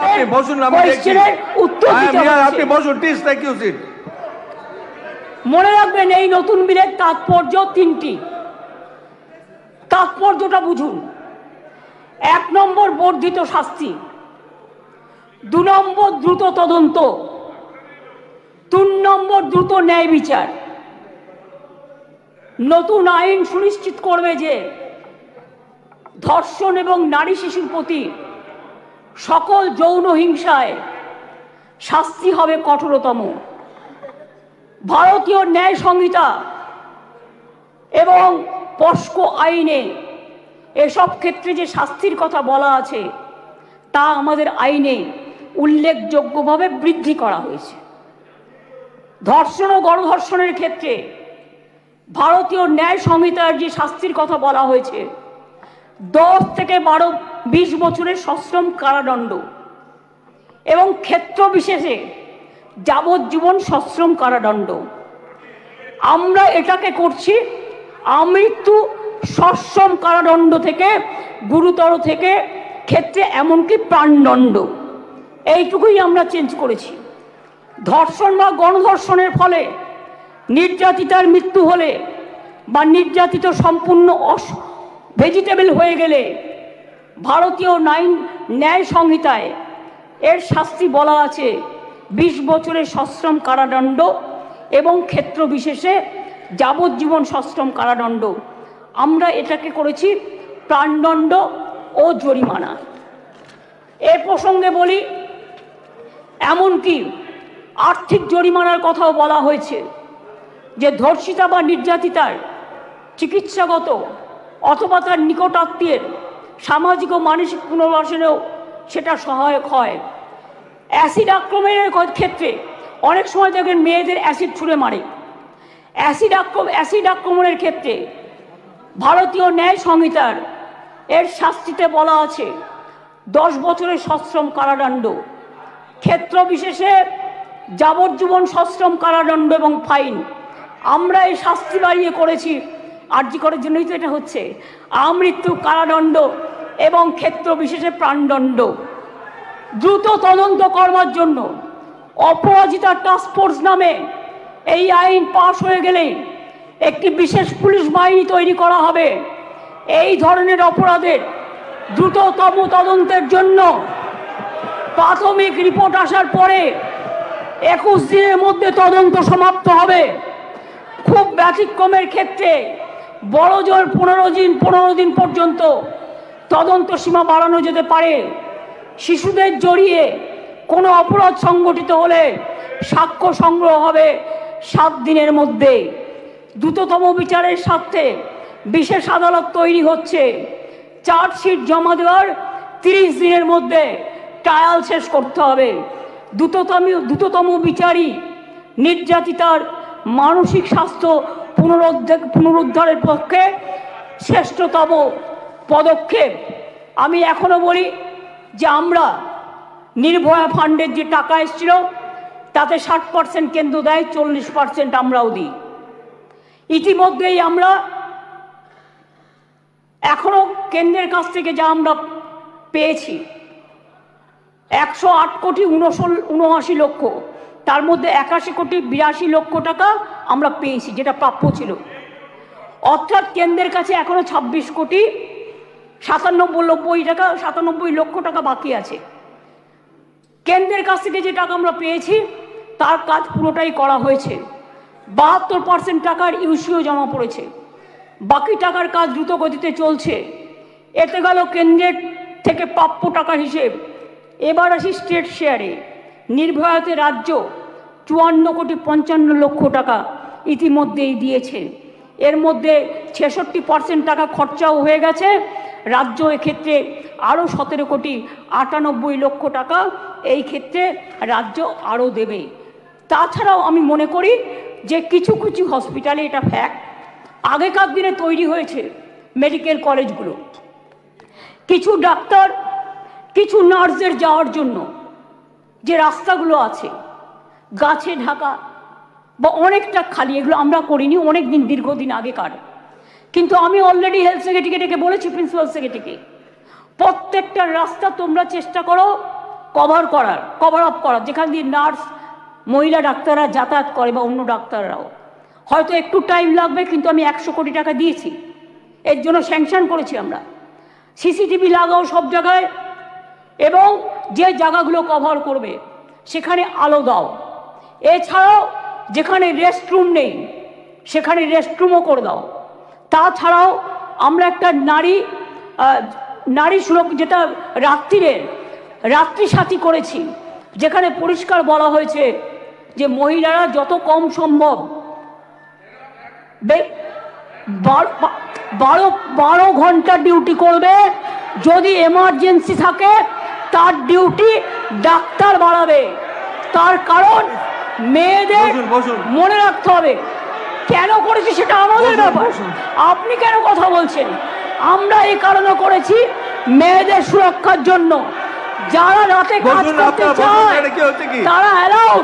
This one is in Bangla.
আপনি বসুন, আমি দেখছি। আপনি বসুন, প্লিজ, টেক ইউ সিট। মনে রাখবেন, এই নতুন বিলের তাৎপর্য তিনটি। তাৎপর্যটা বুঝুন। 1 নম্বর বর্ধিত শাস্তি, 2 নম্বর দ্রুত তদন্ত, 3 নম্বর দ্রুত ন্যায় বিচার। নতুন আইন সুনিশ্চিত করবে যে ধর্ষণ এবং নারী শিশুর প্রতি সকল যৌন হিংসায় শাস্তি হবে কঠোরতম। ভারতীয় ন্যায় সংহিতা এবং পস্কো আইনে এসব ক্ষেত্রে যে শাস্তির কথা বলা আছে তা আমাদের আইনে উল্লেখযোগ্যভাবে বৃদ্ধি করা হয়েছে। ধর্ষণ ও গণধর্ষণের ক্ষেত্রে ভারতীয় ন্যায় সংহিতার যে শাস্তির কথা বলা হয়েছে 10 থেকে 20 বছরের সশ্রম কারাদণ্ড এবং ক্ষেত্র বিশেষে যাবজ্জীবন সশ্রম কারাদণ্ড। আমরা এটাকে করছি আমৃত্যু সশ্রম কারাদণ্ড থেকে গুরুতর থেকে ক্ষেত্রে এমনকি প্রাণদণ্ড, এইটুকুই আমরা চেঞ্জ করেছি। ধর্ষণ বা গণধর্ষণের ফলে নির্যাতিতার মৃত্যু হলে বা নির্যাতিত সম্পূর্ণ ভেজিটেবল হয়ে গেলে ভারতীয় ন্যায় সংহিতায় এর শাস্তি বলা আছে 20 বছরের সশ্রম কারাদণ্ড এবং ক্ষেত্র বিশেষে যাবজ্জীবন সশ্রম কারাদণ্ড। আমরা এটাকে করেছি প্রাণদণ্ড ও জরিমানা। এ প্রসঙ্গে বলি, এমনকি আর্থিক জরিমানার কথাও বলা হয়েছে যে ধর্ষিতা বা নির্যাতিতার চিকিৎসাগত অথবা তার নিকটাত্মীয়ের সামাজিক ও মানসিক পুনর্বাসনেও সেটা সহায়ক হয়। অ্যাসিড আক্রমণের ক্ষেত্রে অনেক সময় দেখেন মেয়েদের অ্যাসিড ছুঁড়ে মারে। অ্যাসিড আক্রমণের ক্ষেত্রে ভারতীয় ন্যায় সংহিতার এর শাস্তিতে বলা আছে 10 বছরের সশ্রম কারাদণ্ড, ক্ষেত্র বিশেষে যাবজ্জীবন সশ্রম কারাদণ্ড এবং ফাইন। আমরা এই শাস্তি বাড়িয়ে করেছি, আরজি করার জন্যই তো এটা হচ্ছে, আমৃত্যু কারাদণ্ড এবং ক্ষেত্র বিশেষে প্রাণদণ্ড। দ্রুত তদন্ত করবার জন্য অপরাজিতা টাস্ক ফোর্স নামে এই আইন পাশ হয়ে গেলে একটি বিশেষ পুলিশ বাহিনী তৈরি করা হবে। এই ধরনের অপরাধের দ্রুততম তদন্তের জন্য প্রাথমিক রিপোর্ট আসার পরে 21 দিনের মধ্যে তদন্ত সমাপ্ত হবে। খুব ব্যতিক্রমের ক্ষেত্রে বড় জোর 15 দিন পর্যন্ত তদন্ত সীমা বাড়ানো যেতে পারে। শিশুদের জড়িয়ে কোনো অপরাধ সংগঠিত হলে সাক্ষ্য সংগ্রহ হবে 7 দিনের মধ্যে। দ্রুততম বিচারের স্বার্থে বিশেষ আদালত তৈরি হচ্ছে। চার্জশিট জমা দেওয়ার 30 দিনের মধ্যে ট্রায়াল শেষ করতে হবে। দ্রুততম বিচারই নির্যাতিতার মানসিক স্বাস্থ্য পুনরুদ্ধারের পক্ষে শ্রেষ্ঠতম পদক্ষেপ। আমি এখনো বলি যে আমরা নির্ভয়া ফান্ডের যে টাকা এসেছিল তাতে 60% কেন্দ্র দেয়, 40% আমরাও দিই। ইতিমধ্যেই আমরা এখনো কেন্দ্রের কাছ থেকে যা আমরা পেয়েছি 108 কোটি 79 লক্ষ, তার মধ্যে 81 কোটি 82 লক্ষ টাকা আমরা পেয়েছি যেটা প্রাপ্য ছিল। অর্থাৎ কেন্দ্রের কাছে এখনো 26 কোটি 97 লক্ষ টাকা বাকি আছে। কেন্দ্রের কাছ থেকে যে টাকা আমরা পেয়েছি তার কাজ পুরোটাই করা হয়েছে। 72% টাকার ইউসিও জমা পড়েছে, বাকি টাকার কাজ দ্রুত গতিতে চলছে। এতে গেল কেন্দ্রের থেকে প্রাপ্য টাকার হিসেব। এবার আসি স্টেট শেয়ারে। নির্ভয়াতে রাজ্য 54 কোটি 55 লক্ষ টাকা ইতিমধ্যেই দিয়েছে। এর মধ্যে 66% টাকা খরচাও হয়ে গেছে। রাজ্য এক্ষেত্রে আরও 17 কোটি 98 লক্ষ টাকা এই ক্ষেত্রে রাজ্য আরও দেবে। তাছাড়াও আমি মনে করি যে কিছু কিছু হসপিটালে এটা ফ্যাক্ট, আগেকার দিনে তৈরি হয়েছে মেডিকেল কলেজগুলো, কিছু ডাক্তার কিছু নার্সদের যাওয়ার জন্য যে রাস্তাগুলো আছে গাছে ঢাকা বা অনেকটা খালি, এগুলো আমরা করিনি, অনেক দিন দীর্ঘদিন আগেকার। কিন্তু আমি অলরেডি হেলথ সেক্রেটারিকে ডেকে বলেছি, প্রিন্সিপাল সেক্রেটারিকে, প্রত্যেকটা রাস্তা তোমরা চেষ্টা করো কভার আপ করার, যেখান দিয়ে নার্স মহিলা ডাক্তাররা যাতায়াত করে বা অন্য ডাক্তাররাও। হয়তো একটু টাইম লাগবে, কিন্তু আমি 100 কোটি টাকা দিয়েছি, এর জন্য স্যাংশন করেছি আমরা। সিসিটিভি লাগাও সব জায়গায়, এবং যে জায়গাগুলো কভার করবে সেখানে আলো দাও। এছাড়াও যেখানে রেস্টরুম নেই সেখানে রেস্টরুমও করে দাও। তাছাড়াও আমরা একটা নারী সুরক্ষা, যেটা রাত্রি সাথী করেছি, যেখানে পরিষ্কার বলা হয়েছে যে মহিলারা যত কম সম্ভব 12 ঘন্টা ডিউটি করবে। যদি এমার্জেন্সি থাকে তার ডিউটি ডাক্তার বাড়াবে। তার কারণ মেয়েদের মনে রাখতে হবে কেন করেছি, সেটা আমাদের ব্যাপার। আপনি কেন কথা বলছেন? আমরা এই কারণে করেছি মেয়েদের সুরক্ষার জন্য। যারা রাতে কাজ করতে চায় তারা অ্যালাউড।